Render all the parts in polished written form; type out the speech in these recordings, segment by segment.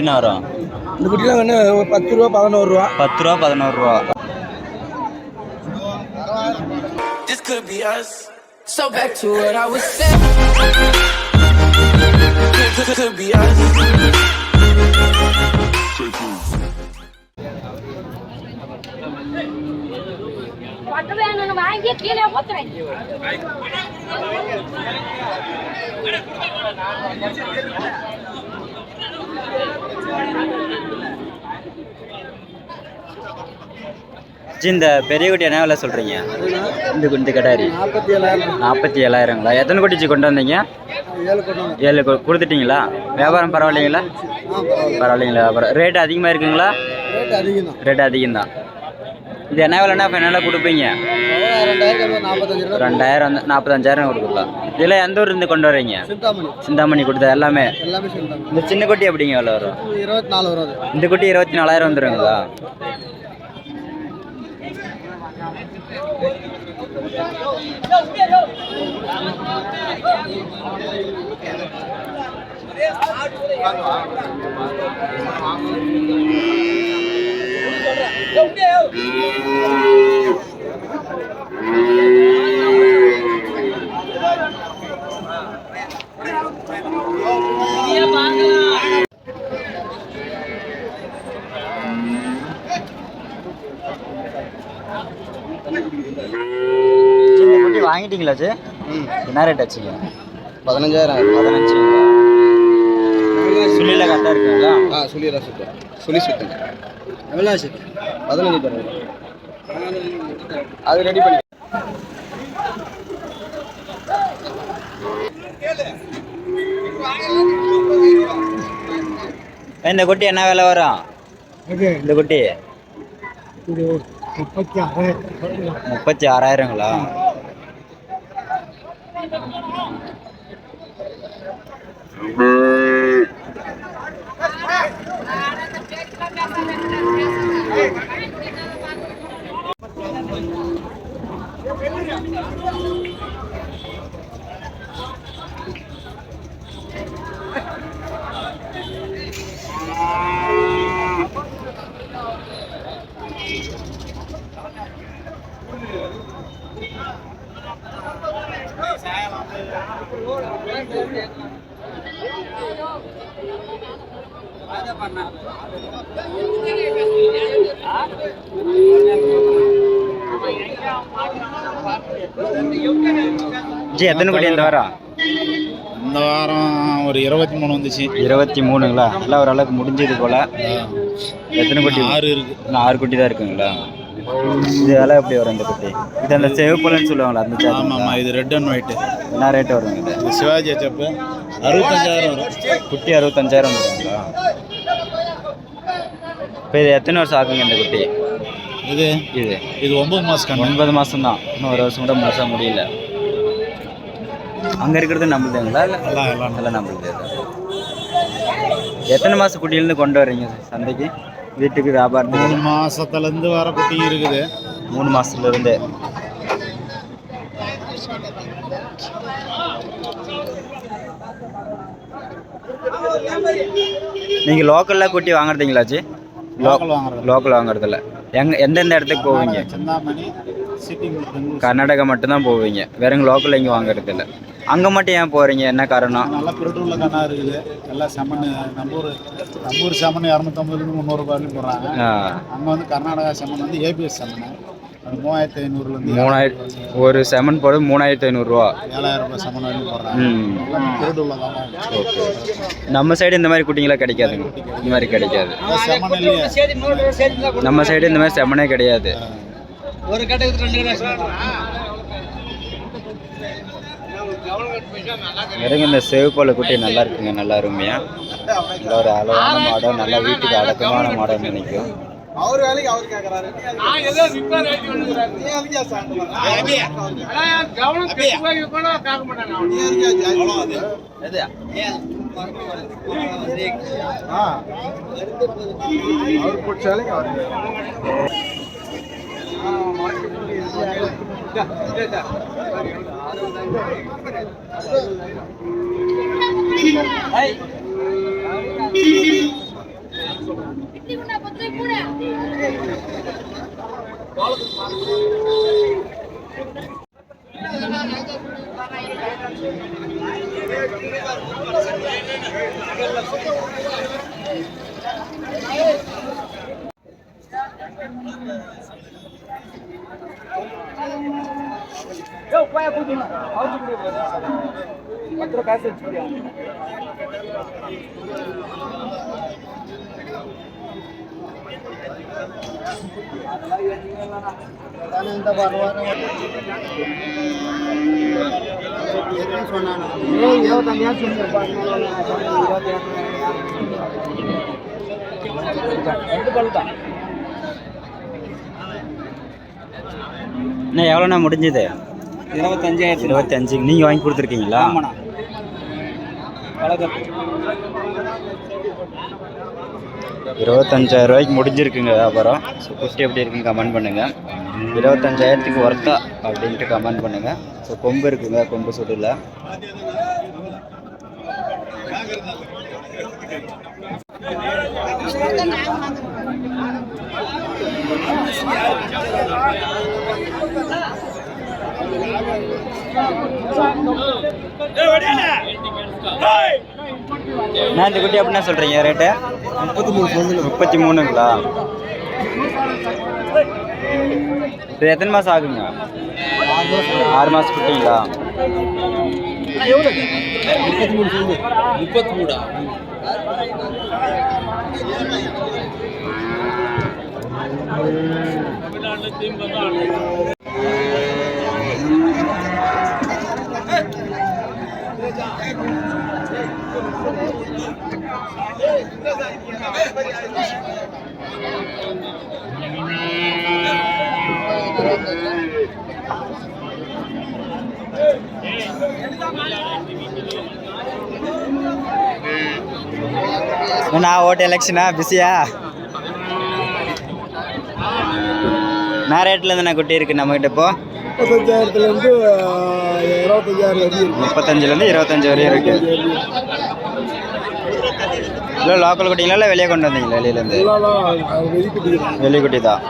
என்ன வரும்? இந்த குட்டிலாம் வந்து ஒரு 10 ரூபா 11 ரூபா. 10 ரூபா 11 ரூபா. This could be us. So back to what I was saying. Could be us. வாங்கி கீழே போத்துறேன். இந்த பெரிய குட்டி என்ன விலை சொல்கிறீங்க? இந்த கடாரி 47,000ங்களா? எத்தனை குட்டிச்சு கொண்டு வந்தீங்க? 7 கொடுத்துட்டீங்களா? வியாபாரம் பரவாயில்லைங்களா? பரவாயில்லைங்களா? அப்புறம் ரேட்டு அதிகமாக இருக்குங்களா? ரேட்டு அதிகம்தான். இது என்ன விலைன்னா ஃபைனலாக கொடுப்பீங்க? 2000 45,000 கொடுக்கலாம். இதில் எந்த ஊர் இருந்து கொண்டு வரீங்க? சிந்தாமணி கொடுத்தா எல்லாமே. இந்த சின்ன குட்டி எப்படிங்க எவ்வளோ வரும்? 24 வரும். இந்த குட்டி 24,000 வந்துடுங்களா? வாங்கிட்டீங்களா ஜி? என்ன ரேட் ஆச்சுங்க? 15,000. 15. சுழியில் கரெக்டாக இருக்குங்களா? சுழியெல்லாம் சுத்தம். சுழி சுத்தம். எவ்வளோ ஆச்சு? 15 தரேன். அது ரெடி பண்ணி. இந்த குட்டி என்ன விலை வரும்? இந்த குட்டி 36,000ங்களா? ஜி எத்தனை குட்டி இந்த வாரம்? இந்த வாரம் ஒரு 23 வந்துச்சு. 23ங்களா? எல்லாம் ஓரளவுக்கு முடிஞ்சது போல். எத்தனை குட்டி? 6 இருக்கு. இன்னும் 6 குட்டி தான் இருக்குங்களா? இது விலை எப்படி வரும் இந்த குட்டி? இது அந்த செவப்புலன்னு சொல்லுவாங்களா அந்த ஜாதி? ஆமாம், இது ரெட் அண்ட் ஒயிட். என்ன ரேட்டு வருங்க இது? இது சிவாஜி ஹெச்எப் 65,000 வரும். குட்டி 65,000 வந்துருங்களா? இப்போ இது எத்தனை வருஷம் ஆகுங்க இந்த குட்டி? இது இது இது 9 மாதம். 9 மாதம் தான். இன்னும் ஒரு வருஷம் கூட முழுசாக முடியல. அங்கே இருக்கிறது நம்மளுதுங்களா? இல்லை எல்லாம் நம்மளுது. எத்தனை மாதம் குட்டியிலேருந்து கொண்டு வர்றீங்க சந்தைக்கு, வீட்டுக்கு, வியாபாரத்துக்கு? 3 மாதத்துலேருந்து வர குட்டி இருக்குது. 3 மாதத்துலேருந்து. நீங்கள் லோக்கலில் குட்டி வாங்குறதுங்களாச்சு? லோக்கல் வாங்குறதில்ல. எந்தெந்த இடத்துக்கு போவீங்க? கர்நாடகா மட்டும்தான் போவீங்க, வேற லோக்கல் எங்கே வாங்குறது இல்லை. அங்கே மட்டும் ஏன் போகிறீங்க, என்ன காரணம்? நல்லா பெருட்டுள்ள கண்ணா இருக்குது. எல்லாம் செம்மண். நம்ம ஊர் செம்மண் 250 300 ரூபாய்க்கு போடுறாங்க. அங்கே வந்து கர்நாடகா செம்மண் வந்து ஏபிஎஸ் செம்மண் 3,500 ஒரு செமன் போட 3,500 ரூபா. 7,000 ரூபாய் செமன் வரைக்கும் போடுறாங்க. பெருட்டுள்ளதான். ஓகே. நம்ம சைடு இந்த மாதிரி குட்டிங்களா கிடைக்காதுங்க. இந்த மாதிரி கிடைக்காது. நம்ம சைடு இந்த மாதிரி செமனே கிடையாது. ஒரு கட்டத்துக்கு 2 இறங்க. இந்த சேவப்பால குட்டி நல்லா இருக்குங்க, நல்லா அருமையா. நல்ல ஒரு அளவான மாடம், நல்லா வீட்டுக்கு அடக்கமான மாடம் நினைக்கும். அவர் வேலைக்கு அவர் கேக்குறாரு. நான் ஏதோ ரிப்பேர் ஆயிட்டு வந்துறாரு. நீ அலியா சாந்து வர. அட யார் கவனம் கெட்டுவாய் போனா கேட்க மாட்டாங்க. நீ அலியா அவ்வளவு அது. எது? அவர் போச்சாலே அவர். என்ன எவ்வளோண்ணா முடிஞ்சது? 25. நீங்கள் வாங்கி கொடுத்துருக்கீங்களா? 25,000 ரூபாய்க்கு முடிஞ்சிருக்குங்க வியாபாரம். ஸோ குட்டி எப்படி இருக்குன்னு கமெண்ட் பண்ணுங்கள். 25,000க்கு ஒர்த்தா அப்படின்ட்டு கமெண்ட் பண்ணுங்கள். ஸோ கொம்பு இருக்குங்க, கொம்பு சுடல. நான் இந்த குட்டி அப்படின்னா சொல்கிறீங்க ரேட்டு? 33ங்களா? இது எத்தனை மாதம் ஆகுங்க? 6 மாதம் குட்டிங்களா? 33. நான் ஓட்டு எலெக்ஷனா பிஸியா? நான் ரேட்டில் இருந்து நான் குட்டி இருக்கு நம்மகிட்ட இப்போ 35,000 25,000 35 வரையும் இருக்கு. இல்லை லோக்கல் குட்டிங்களா இல்லை வெளியே கொண்டு வந்தீங்களா? வெளியிலேருந்து வெளிக்குட்டி தான்.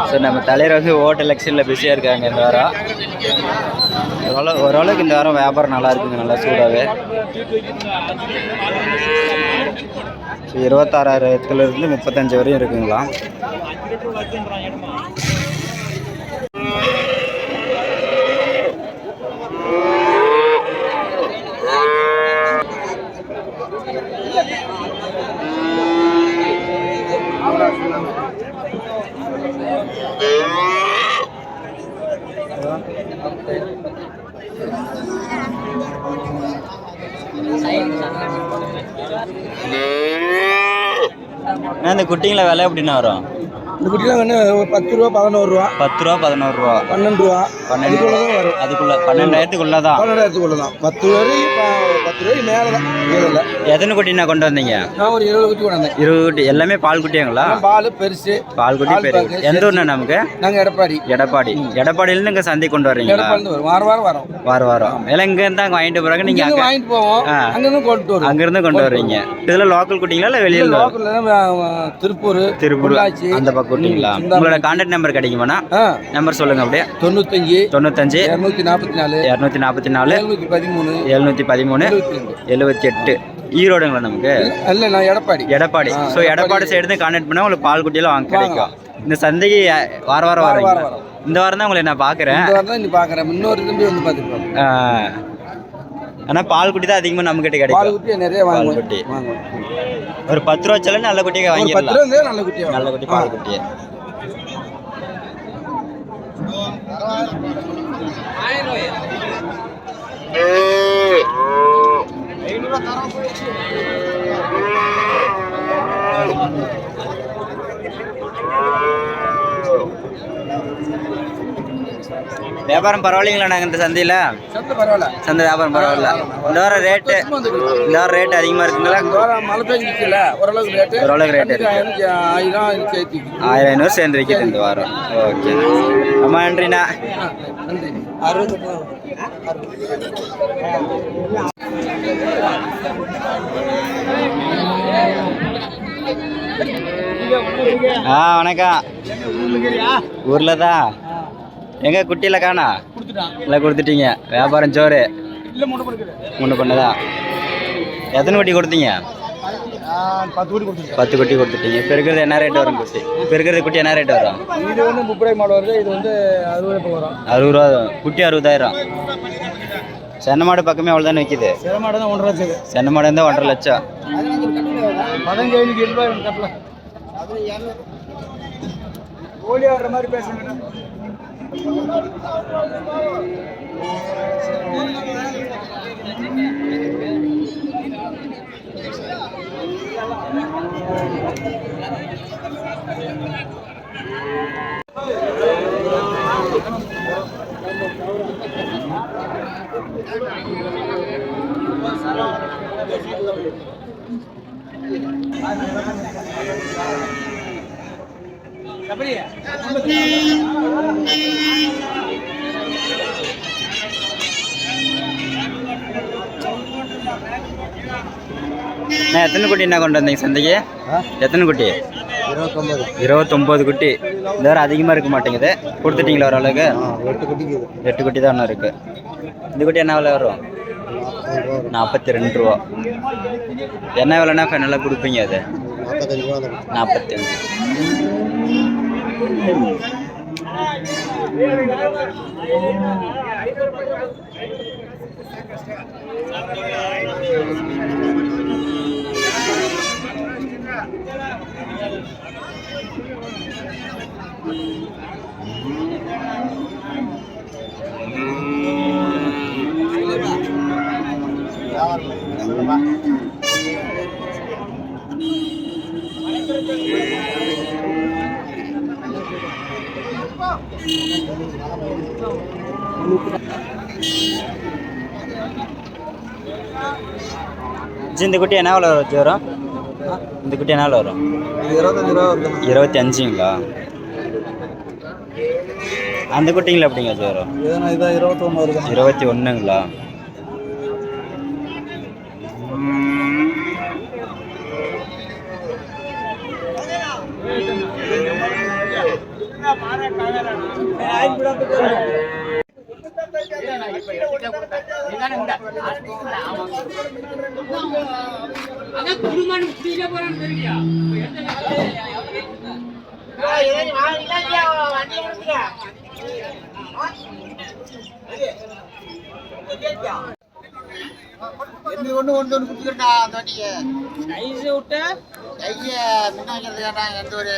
சார் நம்ம தலைவர் வந்து ஓட்டு எலெக்ஷனில் பிஸியாக இருக்காங்க இந்த வாரம். ஓரளவுக்கு இந்த வாரம் வியாபாரம் நல்லா இருக்குங்க, நல்லா சூடாகவே. 26,000 35 வரையும் இருக்குங்களா? இந்த குட்டிங்கள விலை எப்படின்னா வரும்? இந்த குட்டிலாம் வந்து 10 ரூபா 11 ரூபா 10 ரூபா 11 ரூபா 12 ரூபா 12 வரும். அதுக்குள்ள 12,000க்குள்ள தான். 12,000க்குள்ள தான். 10 ரூபாய்க்கு மேலே தான். எத்தனை குட்டி நான் கொண்டு வந்தீங்க? நான் ஒரு 20 குட்டி கொண்டு வந்தேன். 20 குட்டி எல்லாமே பால் குட்டியாங்களா? பால் பெருசு. பால் குட்டி பெரிய. எந்த ஊர்னா நமக்கு? நாங்கள் எடப்பாடி. எடப்பாடியிலேருந்து இங்கே சந்தை கொண்டு வர்றீங்களா? எடப்பாடி வாரம் வரோம். வாரம் எல்லாம் இங்கே இருந்தா வாங்கிட்டு போறாங்க. நீங்க வாங்கிட்டு போவோம், அங்கிருந்து கொண்டு வரோம். அங்கிருந்து கொண்டு வர்றீங்க. இதெல்லாம் லோக்கல் குட்டிங்களா இல்லை வெளியில்? திருப்பூர் அந்த பக்கம் குட்டிங்களா? உங்களோட கான்டாக்ட் நம்பர் கிடைக்குமாண்ணா? நம்பர் சொல்லுங்க அப்படியே. 95 244 713 78 ஈரோடுங்களா நமக்கு? இல்ல நான் எடப்பாடி. ஸோ எடப்பாடி சைடு தான் கான்டாக்ட் பண்ணா உங்களுக்கு பால் குட்டியெல்லாம் வாங்க கிடைக்கும். இந்த சந்தைக்கு வாரம் வரீங்க. இந்த வாரம் தான் உங்களை நான் பார்க்குறேன். இன்னொரு தம்பி வந்து பார்த்துருப்பாங்க. ஆனால் பால் குட்டி தான் அதிகமாக நம்ம கிட்ட கிடைக்கும். பால் குட்டி நிறைய பால் குட்டி ஒரு 10 ரூபா செலவு நல்ல குட்டியை வாங்கிடலாம். நல்ல குட்டி பால் குட்டி. வியாபாரம் பரவாயில்லைங்களா? நாங்கள் இந்த சந்தையில் சந்தை வியாபாரம் பரவாயில்ல. இந்த வாரம் ரேட்டு அதிகமாக இருக்குங்களா? மழை பெஞ்சிச்சுல ஓரளவுக்கு ரேட்டு இருக்கு. 1500 சேர்ந்து வைக்கிது இந்த வாரம். ஓகே ரொம்ப நன்றிண்ணா. நன்றி. வணக்கம். ஊர்ல தான். எங்க குட்டியில காணா? இல்லை கொடுத்துட்டீங்க. வியாபாரம் சோறு முன்ன பண்ணதா? எத்தனை குட்டி கொடுத்தீங்க? 10 குட்டி கொடுத்துட்டீங்க. இப்போ இருக்கிறது என்ன ரேட் வரும் குட்டி? இப்போ இருக்கிறது குட்டி என்ன ரேட் வரும்? இது வந்து 30 ரூபாய் மாடு வருது. இது வந்து 60 ரூபாய் வரும். 60 ரூபா குட்டி 60,000. சென்னை மாடு பக்கமே அவ்வளோ தானே விற்கிது. சில மாடு தான் 1.5 லட்சம். சென்னை மாடு இருந்தால் 1.5 லட்சம். 15 ரூபாய் கட்டலாம். ஓடி ஆடுற மாதிரி பேசுங்க. எத்தனை குட்டி என்ன கொண்டு வந்தீங்க சந்தைக்கு? எத்தனை குட்டி? 29 குட்டி. இந்த வாரம் அதிகமாக இருக்க மாட்டேங்குது. கொடுத்துட்டீங்களா ஓரளவுக்கு? 8 குட்டி தான் ஒன்று இருக்குது. இந்த குட்டி என்ன விலை வரும்? 42 ரூபா. என்ன விலைன்னா ஃபைனலாக கொடுப்பீங்க? அது 45. இந்த குட்டி என்ன விலை வரும்? இந்த குட்டி என்ன விலை வரும்? 25 ரூபா வருது. 25ங்களா? அந்த குட்டிங்களா எப்படிங்க அது வரும்? இதான் 21 வருது. 21ங்களா? ஒன்று கொடுத்துக்கிட்டா அந்த வாட்டிக்கு ஐஸ் விட்டு கையை முன்ன வைக்கிறது கேட்டாங்க. எந்த ஒரு